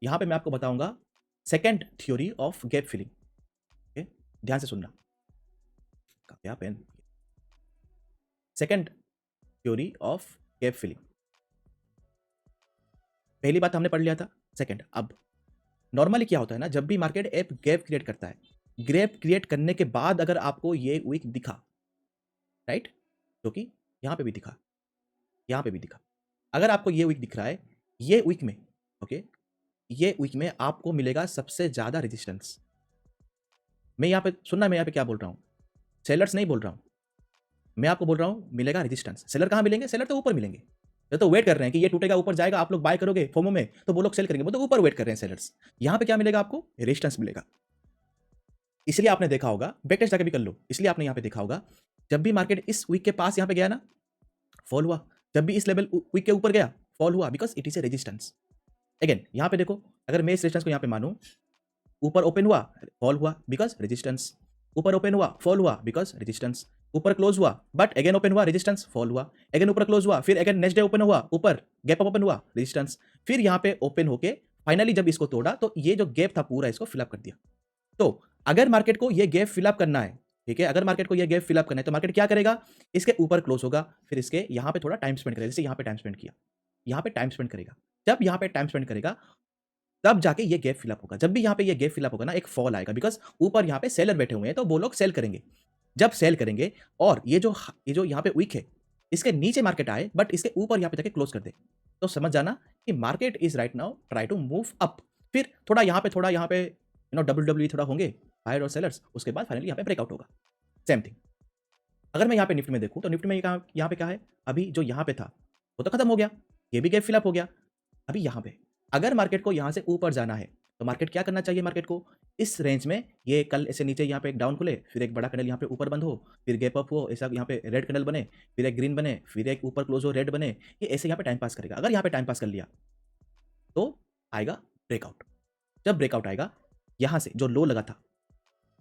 यहाँ पे मैं आपको बताऊंगा second theory of gap filling. Okay, ध्यान से सुनना, क्या pen, second theory of gap filling. पहली बात हमने पढ़ लिया था, सेकेंड। अब नॉर्मली क्या होता है ना, जब भी मार्केट एक गैप क्रिएट करता है, गैप क्रिएट करने के बाद अगर आपको ये वीक दिखा, राइट, क्योंकि यहाँ पे भी दिखा, यहाँ पे भी दिखा। अगर आपको ये वीक दिख रहा है, ये वीक में, ओके, ये वीक में आपको मिलेगा सबसे ज़्यादा रेजिस्टेंस। मैं यहाँ पे सुनना, मैं यहाँ पे क्या बोल रहा हूँ, सेलर्स नहीं बोल रहा हूँ, मैं आपको बोल रहा हूँ मिलेगा रेजिस्टेंस। सेलर कहाँ मिलेंगे? सेलर तो ऊपर मिलेंगे। ये तो वेट कर रहे हैं कि ये टूटेगा, ऊपर जाएगा, आप लोग बाय करोगे फोमो में, तो वो लोग सेल करेंगे, वो तो ऊपर वेट कर रहे हैं सेलर्स। यहाँ पे क्या मिलेगा आपको? रेजिस्टेंस मिलेगा। इसलिए आपने देखा होगा, बैक टेस्ट जाके भी कर लो, इसलिए आपने यहाँ पे देखा होगा, जब भी मार्केट इस वीक के पास यहाँ पे गया ना, फॉल हुआ। जब भी इस लेवल वीक के ऊपर गया, फॉल हुआ, because it is a resistance. Again यहाँ पे देखो, अगर मैं इस रेजिस्टेंस को यहाँ पे मानूं, ऊपर ओपन हुआ, फॉल हुआ, बिकॉज रेजिस्टेंस। ऊपर ओपन हुआ, फॉल हुआ, बिकॉज रेजिस्टेंस। ऊपर क्लोज हुआ, बट अगेन ओपन हुआ, रेजिस्टेंस, फॉल हुआ। अगेन ऊपर क्लोज हुआ, फिर अगेन नेक्स्ट डे ओपन हुआ, ऊपर गैप अप ओपन हुआ, रेजिस्टेंस। फिर यहाँ पे ओपन होके फाइनली जब इसको तोड़ा, तो ये जो गैप था पूरा इसको फिलअप कर दिया। तो अगर मार्केट को ये गैप फिलअप करना है, ठीक है, अगर मार्केट को ये गैप फिलअप करना है, तो मार्केट क्या करेगा? इसके ऊपर क्लोज होगा, फिर इसके यहाँ पे थोड़ा टाइम स्पेंड करेगा, जैसे यहाँ पे टाइम स्पेंड किया, यहाँ पे टाइम स्पेंड करेगा। जब यहाँ पे टाइम स्पेंड करेगा, तब जाके ये गैप फिलअप होगा। जब भी यहाँ पे ये गैप फिलअप होगा ना, एक फॉल आएगा, बिकॉज ऊपर यहाँ पे सेलर बैठे हुए हैं, तो वो लोग सेल करेंगे। जब सेल करेंगे और ये जो यहाँ पे वीक है, इसके नीचे मार्केट आए, बट इसके ऊपर यहाँ पे जाके क्लोज कर दे, तो समझ जाना कि market is right now try to move up. फिर थोड़ा यहाँ पे डब्ल्यू थोड़ा होंगे बायर और सेलर्स, उसके बाद फाइनली यहाँ पे ब्रेकआउट होगा। सेम थिंग अगर मैं यहाँ पे निफ्टी में देखूँ, तो निफ्टी में यहाँ पे क्या है? अभी जो यहाँ पे था वो तो खत्म हो गया, ये भी गैप फिलअप हो गया। अभी यहाँ पे अगर मार्केट को यहाँ से ऊपर जाना है, तो मार्केट क्या करना चाहिए? मार्केट को इस रेंज में, ये कल ऐसे नीचे यहाँ पे एक डाउन खुले, फिर एक बड़ा कैंडल यहाँ पे ऊपर बंद हो, फिर गैप अप हो, ऐसा यहाँ पे रेड कैंडल बने, फिर एक ग्रीन बने, फिर एक ऊपर क्लोज हो, रेड बने, ये ऐसे यहाँ पे टाइम पास करेगा। अगर यहाँ पे टाइम पास कर लिया, तो आएगा ब्रेकआउट। जब ब्रेकआउट आएगा, यहाँ से जो लो लगा था,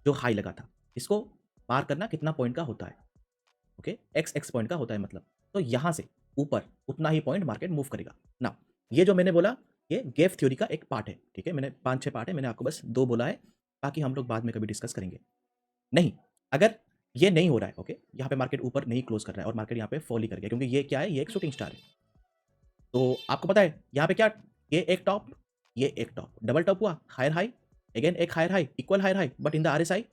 जो हाई लगा था, इसको पार करना कितना पॉइंट का होता है? ओके, एक्स पॉइंट का होता है मतलब। तो यहाँ से ऊपर उतना ही पॉइंट मार्केट मूव करेगा ना। ये जो मैंने बोला, ये गैप थ्योरी का एक पार्ट है, ठीक है। मैंने 5-6 पार्ट है, मैंने आपको बस 2 बोला है, बाकी हम लोग बाद में कभी डिस्कस करेंगे। नहीं, अगर ये नहीं हो रहा है, ओके, यहाँ पे मार्केट ऊपर नहीं क्लोज कर रहा है और मार्केट यहाँ पे फॉल ही कर गया, क्योंकि ये क्या है? ये एक शूटिंग स्टार है। तो आपको पता है यहाँ पे क्या, ये एक टॉप, ये एक टॉप, डबल टॉप हुआ, हायर हाई, अगेन एक higher high, equal higher high, but in the RSI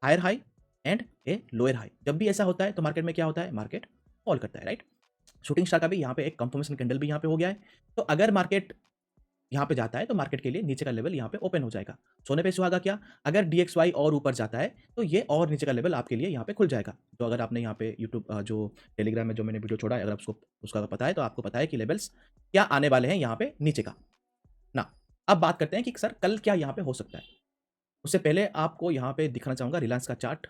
higher high and a lower high. जब भी ऐसा होता है तो मार्केट में क्या होता है? मार्केट फॉल करता है, राइट। शूटिंग स्टार का भी यहाँ पे एक कंफर्मेशन कैंडल भी यहाँ पे हो गया है। तो अगर मार्केट यहाँ पे जाता है, तो मार्केट के लिए नीचे का लेवल यहाँ पे ओपन हो जाएगा। सोने पे सुहागा क्या, अगर DXY और ऊपर जाता है, तो ये और नीचे का लेवल आपके लिए यहाँ पे खुल जाएगा। तो अगर आपने यहाँ पे यूट्यूब जो टेलीग्राम में जो मैंने वीडियो छोड़ा है, अगर आपको उसका पता है, तो आपको पता है कि लेवल्स क्या आने वाले हैं यहाँ पे नीचे का ना। अब बात करते हैं कि सर कल क्या यहाँ पे हो सकता है। उससे पहले आपको यहाँ पे दिखाना चाहूँगा रिलायंस का चार्ट।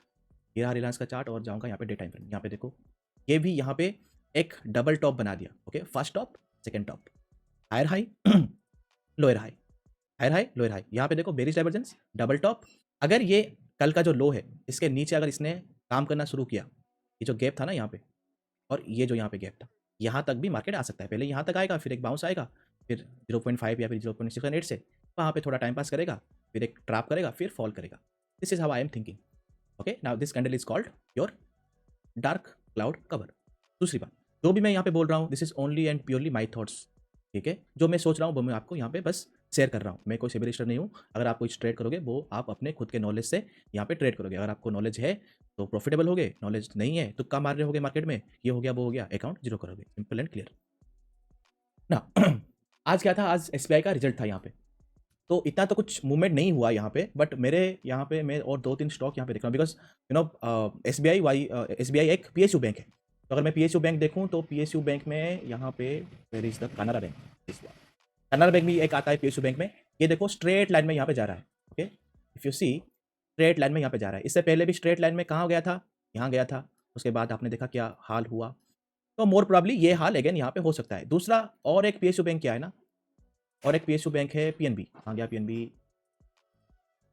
ये रहा रिलायंस का चार्ट, और जाऊँगा यहाँ पे डे टाइम फ्रेम। यहाँ पे देखो, ये भी यहाँ पे एक डबल टॉप बना दिया, okay, first top, second top, higher high, lower high, higher high, lower high. यहाँ पे देखो बेरिश डाइवर्जेंस, डबल टॉप। अगर ये कल का जो लो है, इसके नीचे अगर इसने काम करना शुरू किया, ये जो गैप था ना यहाँ पे, और ये जो यहाँ पे गैप था, यहाँ तक भी मार्केट आ सकता है। पहले यहाँ तक आएगा, फिर एक बाउंस आएगा, फिर 0.5 या फिर 0.68 से वहाँ पे थोड़ा टाइम पास करेगा, फिर एक ट्रैप करेगा, फिर फॉल करेगा। This is how I am thinking. Okay, now this candle is called your dark cloud cover. दूसरी बात, जो भी मैं यहाँ पे बोल रहा हूँ, this is only and purely my thoughts, ठीक है। जो मैं सोच रहा हूँ वो मैं आपको यहाँ पे बस शेयर कर रहा हूँ। मैं कोई सेबी रजिस्टर नहीं हूँ। अगर आप कुछ ट्रेड करोगे, वो आप अपने खुद के नॉलेज से यहाँ पे ट्रेड करोगे। अगर आपको नॉलेज है तो प्रॉफिटेबल होगे, नॉलेज नहीं है तुक्का मार रहे होगे मार्केट में, ये हो गया वो हो गया, अकाउंट जीरो करोगे। सिंपल एंड क्लियर ना। आज क्या था? आज SBI का रिजल्ट था यहाँ पे, तो इतना तो कुछ मूवमेंट नहीं हुआ यहाँ पे, बट मेरे यहाँ पे मैं और 2-3 स्टॉक यहाँ पे देख रहा हूँ, बिकॉज SBI एक PSU बैंक है। तो अगर मैं PSU बैंक देखूँ, तो PSU बैंक में यहाँ पे where is the Canara Bank, Canara Bank भी एक आता है PSU बैंक में। ये देखो स्ट्रेट लाइन में यहाँ पे जा रहा है, okay, if you see straight line में यहाँ पे जा रहा है। इससे पहले भी स्ट्रेट लाइन में कहाँ गया था? यहाँ गया था। उसके बाद आपने देखा क्या हाल हुआ। तो मोर प्रॉब्ली ये हाल अगेन यहाँ पे हो सकता है। दूसरा और एक PSU बैंक क्या है ना, और एक PSU बैंक है PNB। कहाँ गया PNB?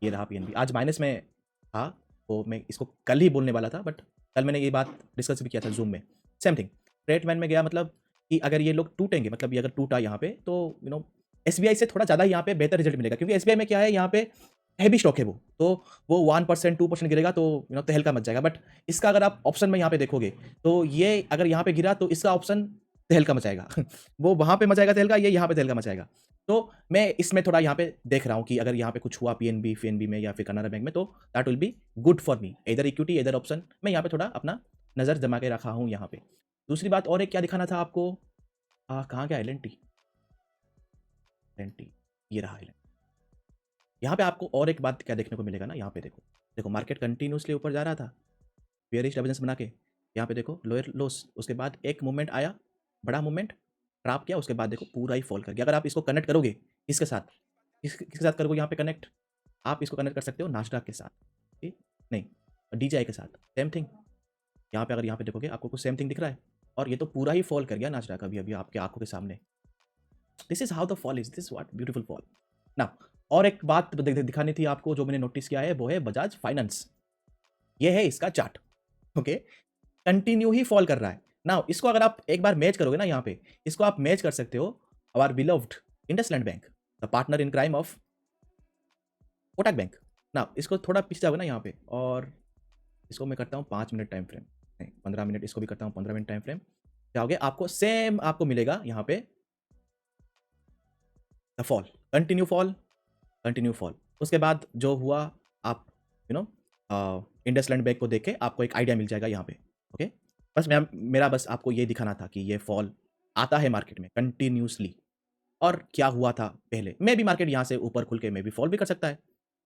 ये रहा PNB। आज माइनस में था, तो मैं इसको कल ही बोलने वाला था, बट कल मैंने ये बात डिस्कस भी किया था जूम में। सेम थिंग, स्ट्रेट लाइन में गया, मतलब कि अगर ये लोग टूटेंगे, मतलब ये अगर टूटा यहाँ पे, तो SBI से थोड़ा ज़्यादा यहाँ पे बेहतर रिजल्ट मिलेगा, क्योंकि SBI में क्या है, यहाँ पे हैवी स्टॉक है तो वो 1% 2% गिरेगा तो तहलका मच जाएगा। बट इसका अगर आप ऑप्शन में यहाँ पे देखोगे, तो ये अगर यहाँ पे गिरा, तो इसका ऑप्शन तहलका मचाएगा। वो वहाँ पे मचाएगा तहलका, ये यहाँ पे तहलका मचाएगा। तो मैं इसमें थोड़ा यहाँ पे देख रहा हूँ कि अगर यहाँ पे कुछ हुआ PNB में या फिर कनारा बैंक में, तो that will be good for me, इधर इक्विटी इधर ऑप्शन। मैं यहाँ पे थोड़ा अपना नज़र जमा के रखा हूँ यहाँ पे। दूसरी बात और एक क्या दिखाना था आपको, कहाँ गया एल एन टी, ये रहा एल। यहाँ पे आपको और एक बात क्या देखने को मिलेगा ना, यहाँ पे देखो, देखो मार्केट कंटिन्यूसली ऊपर जा रहा था बेयरिश डाइवर्जेंस बना के, यहाँ पे देखो लोअर लोस, उसके बाद एक मूवमेंट आया, बड़ा मूवमेंट ट्रैप किया, उसके बाद देखो पूरा ही फॉल कर गया। अगर आप इसको कनेक्ट करोगे इसके साथ, किसके साथ करोगे यहाँ पे कनेक्ट, आप इसको कनेक्ट कर सकते हो नास्डॉक के साथ, ठीक नहीं, डीजीआई के साथ, सेम थिंग। यहाँ पे अगर यहाँ पे देखोगे आपको कुछ सेम थिंग दिख रहा है, और ये तो पूरा ही फॉल कर गया नास्डॉक अभी अभी आपके आंखों के सामने। This is how the fall is, this what beautiful fall ना। और एक बात दिखानी थी आपको जो मैंने नोटिस किया है, वो है बजाज फाइनेंस। ये है इसका चार्ट, ओके, कंटिन्यू ही फॉल कर रहा है ना। इसको अगर आप एक बार मैच करोगे ना, यहाँ पे इसको आप मैच कर सकते हो our beloved IndusInd Bank, the partner in crime of Kotak Bank ना। इसको थोड़ा पीछे जाओगे ना यहाँ पे, और इसको मैं करता हूँ 5 मिनट टाइम फ्रेम, नहीं 15 मिनट, इसको भी करता हूँ 15 मिनट टाइम फ्रेम, जाओगे आपको सेम आपको मिलेगा यहाँ पे the fall, continue fall, continue fall. उसके बाद जो हुआ, आप यू नो इंडसलैंड बैंक को देख के आपको एक आइडिया मिल जाएगा यहाँ पे, ओके। बस मेरा बस आपको ये दिखाना था कि ये फॉल आता है मार्केट में कंटिन्यूसली, और क्या हुआ था पहले। मे भी मार्केट यहाँ से ऊपर खुल के मे भी फॉल भी कर सकता है,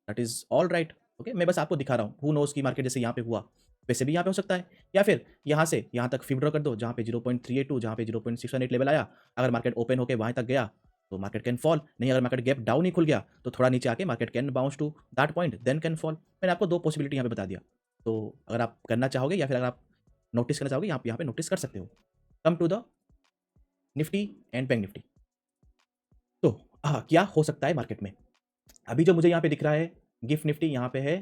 that is all right, okay. मैं बस आपको दिखा रहा हूँ, हु नोज की मार्केट जैसे यहाँ पे हुआ वैसे भी यहाँ पे हो सकता है, या फिर यहाँ से यहाँ तक फिर ड्रॉ कर दो, जहाँ पे 0.382, जहाँ पे 0.618 लेवल आया, अगर मार्केट ओपन होकर वहाँ तक गया तो मार्केट कैन फॉल, नहीं अगर मार्केट गैप डाउन ही खुल गया तो थोड़ा नीचे आके market can bounce to that point, then can fall. मैंने आपको 2 पॉसिबिलिटी यहाँ पे बता दिया, तो अगर आप करना चाहोगे या फिर अगर आप नोटिस करना चाहोगे, यहाँ पे नोटिस कर सकते हो। Come to the Nifty and Bank Nifty. तो क्या हो सकता है मार्केट में, अभी जो मुझे यहाँ पे दिख रहा है गिफ्ट निफ्टी यहाँ पे है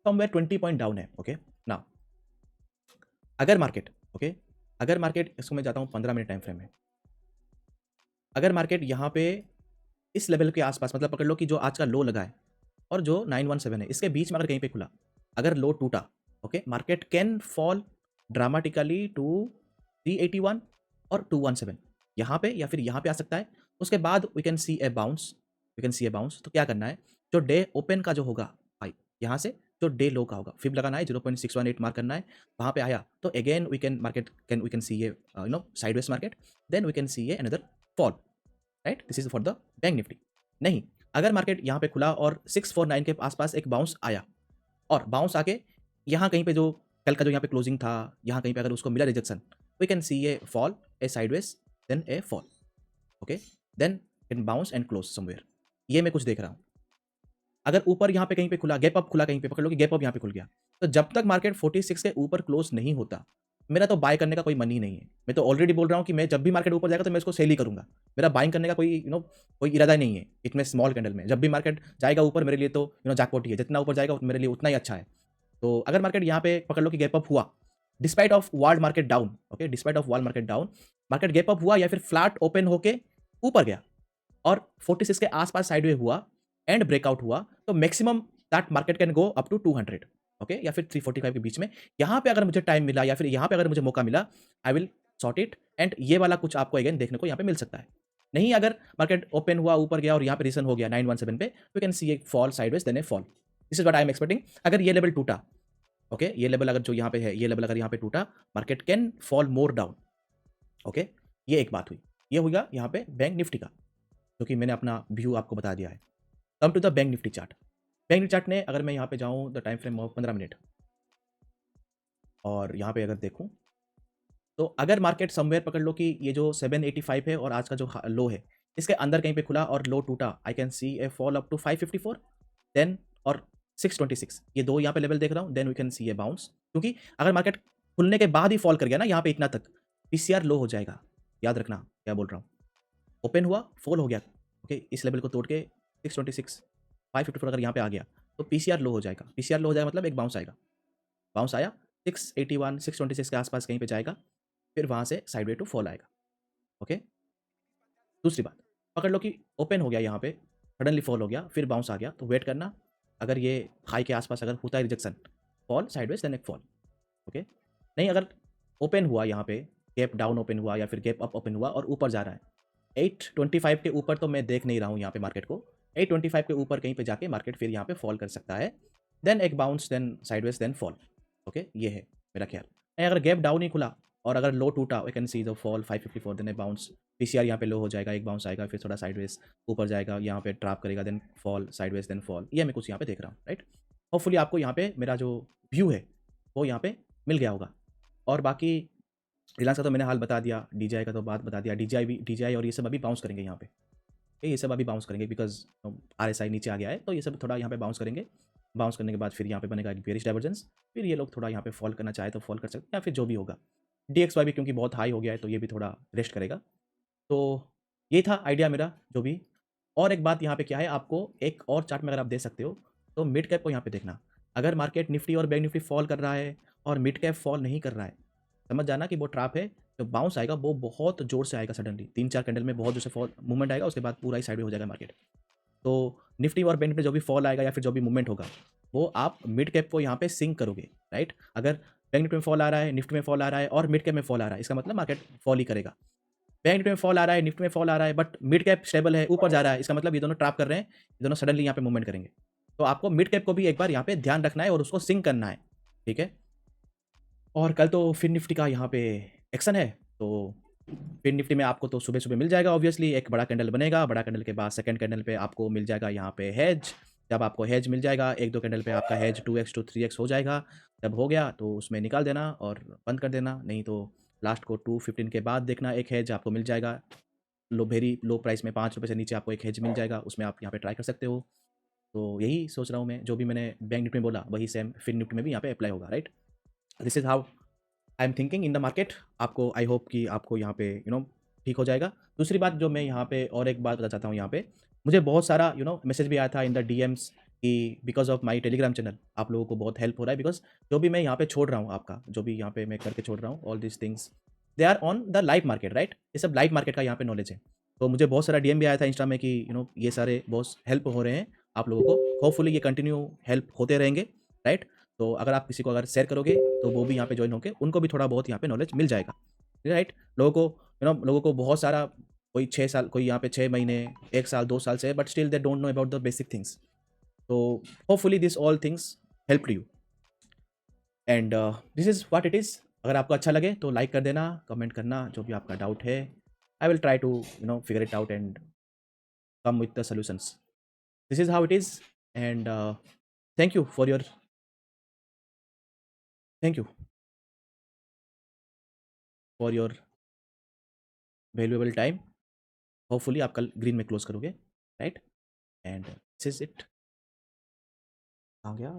समवेयर 20 पॉइंट डाउन है, ओके ना। अगर मार्केट, ओके, अगर मार्केट, इसको मैं जाता हूँ 15 मिनट टाइम फ्रेम में, अगर मार्केट यहाँ पे इस लेवल के आसपास, मतलब पकड़ लो कि जो आज का लो लगा है और जो 917 है, इसके बीच में अगर कहीं पे खुला, अगर लो टूटा, okay, market can fall dramatically to 381 और 217 यहाँ पे, या फिर यहाँ पे आ सकता है। उसके बाद we can see a bounce, we can see a bounce. तो क्या करना है, जो डे ओपन का जो होगा भाई, यहाँ से जो डे लो का होगा फिब लगाना है, 0.618 मार्क करना है, वहाँ पे आया तो again we can market can we can see a sideways market, then we can see a another fall, right. This is for the Bank Nifty. नहीं, अगर मार्केट यहाँ पे खुला और 649 के आसपास एक बाउंस आया, और बाउंस आके यहाँ कहीं पे जो कल का जो यहाँ पे क्लोजिंग था, यहाँ कहीं पे अगर उसको मिला rejection, we can see a fall, a sideways, then a fall, okay, then can bounce and close somewhere. ये मैं कुछ देख रहा हूँ। अगर ऊपर यहाँ पे कहीं पे खुला, गैप अप खुला कहीं पे, पकड़ लो कि गैप अप यहाँ पे खुल गया, तो जब तक मार्केट 46 के ऊपर क्लोज नहीं होता, मेरा तो बाय करने का कोई मन ही नहीं है। मैं तो ऑलरेडी बोल रहा हूँ कि मैं जब भी मार्केट ऊपर जाएगा तो मैं उसको सेल ही करूंगा। मेरा बाइंग करने का कोई कोई इरादा नहीं है इतने स्मॉल कैंडल में। जब भी मार्केट जाएगा ऊपर, मेरे लिए तो जैकपॉट ही है, जितना ऊपर जाएगा मेरे लिए उतना ही अच्छा है। तो अगर मार्केट यहाँ पे पकड़ लो कि गैप अप हुआ, despite of world market down, okay, despite of world market down, market gap up हुआ या फिर फ्लैट ओपन होके ऊपर गया और 46 के आसपास साइडवे हुआ एंड ब्रेकआउट हुआ, तो maximum that market can go up to 200, okay, या फिर 345 के बीच में। यहाँ पे अगर मुझे टाइम मिला या फिर यहाँ पे अगर मुझे मौका मिला, I will sort it, and ये वाला कुछ आपको अगेन देखने को यहाँ पे मिल सकता है। नहीं, अगर मार्केट ओपन हुआ ऊपर गया और यहाँ पे रीजन हो गया 917 पे, we can see a fall sideways, then a fall. This is what I am expecting. अगर ये लेवल टूटा, ओके, ये लेवल अगर जो यहाँ पे है, ये लेवल अगर यहाँ पे टूटा, market can fall more down, okay. ये एक बात हुई, ये होगा यहाँ पे बैंक निफ्टी का, क्योंकि मैंने अपना व्यू आपको बता दिया है। Come to the Bank Nifty chart. Bank Nifty chart ने अगर मैं यहाँ पे जाऊँ the time frame of 15 minute, और यहाँ पे अगर देखूँ, तो अगर मार्केट समवेयर पकड़ लो कि ये जो 785 है और आज का जो लो है, इसके अंदर कहीं पे खुला और लो टूटा, I can see a fall up to 554, then और 626, ये दो यहाँ पे लेवल देख रहा हूँ, then we can see a bounce. क्योंकि अगर मार्केट खुलने के बाद ही फॉल कर गया ना यहाँ पे इतना तक, पीसीआर लो हो जाएगा। याद रखना क्या बोल रहा हूँ, ओपन हुआ, फॉल हो गया, ओके, इस लेवल को तोड़ के 626, 554 अगर यहाँ पे आ गया तो पीसीआर लो हो जाएगा। पीसीआर लो हो जाएगा मतलब एक बाउंस आएगा, बाउंस आया 681, 626 के आसपास कहीं पे जाएगा, फिर वहाँ से साइडवे टू फॉल आएगा, ओके। दूसरी बात, पकड़ लो कि ओपन हो गया यहाँ पे, सडनली फॉल हो गया, फिर बाउंस आ गया, तो वेट करना। अगर ये हाई के आसपास अगर होता है रिजेक्शन, फॉल साइडवेज, देन एक फॉल, ओके। नहीं, अगर ओपन हुआ यहाँ पे, गैप डाउन ओपन हुआ या फिर गैप अप ओपन हुआ और ऊपर जा रहा है, 825 के ऊपर तो मैं देख नहीं रहा हूँ यहाँ पे मार्केट को, 825 के ऊपर कहीं पे जाके मार्केट फिर यहाँ पे फॉल कर सकता है, देन एक bounce, then sideways, then fall, okay. ये है मेरा ख्याल। अगर गैप डाउन ही खुला और अगर लो टूटा, we can see the fall 554, then a bounce, PCR यहाँ पे लो हो जाएगा, एक बाउंस आएगा, फिर थोड़ा साइडवेज ऊपर जाएगा, यहाँ पे ट्रैप करेगा, then fall, sideways, then fall. ये मैं कुछ यहाँ पे देख रहा हूँ, राइट। होपफुली आपको यहाँ पे मेरा जो व्यू है वो यहाँ पे मिल गया होगा। और बाकी रिलायंस का तो मैंने हाल बता दिया, डीजीआई का तो बात बता दिया। डीजीआई और ये सब अभी बाउंस करेंगे यहाँ पे, ये सब अभी बाउंस करेंगे बिकॉज आरएसआई नीचे आ गया है, तो ये सब थोड़ा यहाँ पे बाउंस करेंगे। बाउंस करने के बाद फिर यहाँ पे बनेगा एक बेरिश डाइवर्जेंस, फिर ये लोग थोड़ा यहाँ पे फॉल करना चाहे तो फॉल कर सकते हैं, या फिर जो भी होगा। डीएक्सवाई भी क्योंकि बहुत हाई हो गया है, तो ये भी थोड़ा रेस्ट करेगा। तो ये था आइडिया मेरा जो भी। और एक बात यहाँ पे क्या है, आपको एक और चार्ट में अगर आप देख सकते हो, तो मिड कैप को यहाँ पे देखना। अगर मार्केट निफ्टी और बैंक निफ्टी फॉल कर रहा है और मिड कैप फॉल नहीं कर रहा है, समझ जाना कि वो ट्रैप है। तो बाउंस आएगा वो बहुत जोर से आएगा, सडनली 3-4 कैंडल में बहुत जोर से फॉल मूवमेंट आएगा, उसके बाद पूरा ही साइड हो जाएगा मार्केट। तो निफ्टी और बैंक निफ्टी जो भी फॉल आएगा या फिर जो भी मूवमेंट होगा, वो आप मिड कैप को यहाँ पे सिंक करोगे, राइट। अगर बैंक निफ्टी में फॉल आ रहा है, निफ्टी में फॉल आ रहा है और मिड कैप में फॉल आ रहा है, इसका मतलब मार्केट फॉल ही करेगा। बैंक निफ्टी में फॉल आ रहा है, निफ्टी में फॉल आ रहा है, बट मिड कैप स्टेबल है, ऊपर जा रहा है, इसका मतलब ये दोनों ट्रैप कर रहे हैं, ये दोनों सडनली यहाँ पे मूवमेंट करेंगे। तो आपको मिड कैप को भी एक बार यहाँ पे ध्यान रखना है और उसको सिंक करना है, ठीक है। और कल तो फिर निफ्टी का यहाँ पे एक्शन है, तो फिर निफ्टी में आपको तो सुबह सुबह मिल जाएगा ऑब्वियसली, एक बड़ा कैंडल बनेगा, बड़ा कैंडल के बाद सेकंड कैंडल पे आपको मिल जाएगा यहाँ पे हेज। जब आपको हेज मिल जाएगा, 1-2 कैंडल पे आपका हेज 2x टू 3x हो जाएगा। जब हो गया तो उसमें निकाल देना और बंद कर देना, नहीं तो लास्ट को 215 के बाद देखना, एक हेज आपको मिल जाएगा वेरी लो प्राइस में, 5 रुपये से नीचे आपको एक हेज मिल जाएगा, उसमें आप यहाँ पे ट्राई कर सकते हो। तो यही सोच रहा हूँ मैं, जो भी मैंने बैंक निफ्टी में बोला वही सेम फिर निफ्टी में भी यहाँ पे अप्लाई होगा, right. This is how I am thinking in the market. आपको आई होप कि आपको यहाँ पे ठीक हो जाएगा। दूसरी बात जो मैं यहाँ पे और एक बात बताना चाहता हूँ, यहाँ पे मुझे बहुत सारा मैसेज भी आया था इन द डीएम्स कि because of my Telegram channel आप लोगों को बहुत हेल्प हो रहा है, बिकॉज जो भी मैं यहाँ पे छोड़ रहा हूँ, आपका जो भी यहाँ पे मैं करके छोड़ रहा हूँ, all this things they are on the live market, right. ये सब लाइव मार्केट का यहाँ पे नॉलेज है। तो मुझे बहुत सारा डीएम भी आया था इंस्टा में कि ये सारे बहुत हेल्प हो रहे हैं आप लोगों को, होपफुली ये कंटिन्यू हेल्प होते रहेंगे, राइट। तो अगर आप किसी को अगर शेयर करोगे तो वो भी यहाँ पे ज्वाइन होके उनको भी थोड़ा बहुत यहाँ पे नॉलेज मिल जाएगा, राइट। लोगों को बहुत सारा, कोई 6 साल, कोई यहाँ पे 6 महीने, 1 साल, 2 साल से, but still they don't know about the basic things. तो hopefully this all things help you and this is what it is. अगर आपको अच्छा लगे तो लाइक कर देना, कमेंट करना, जो भी आपका डाउट है, I will try to figure it out and come with the solutions. This is how it is and thank you for your thank you for your valuable time. Hopefully आप कल green में close करोगे, right. And this is it. आ गया।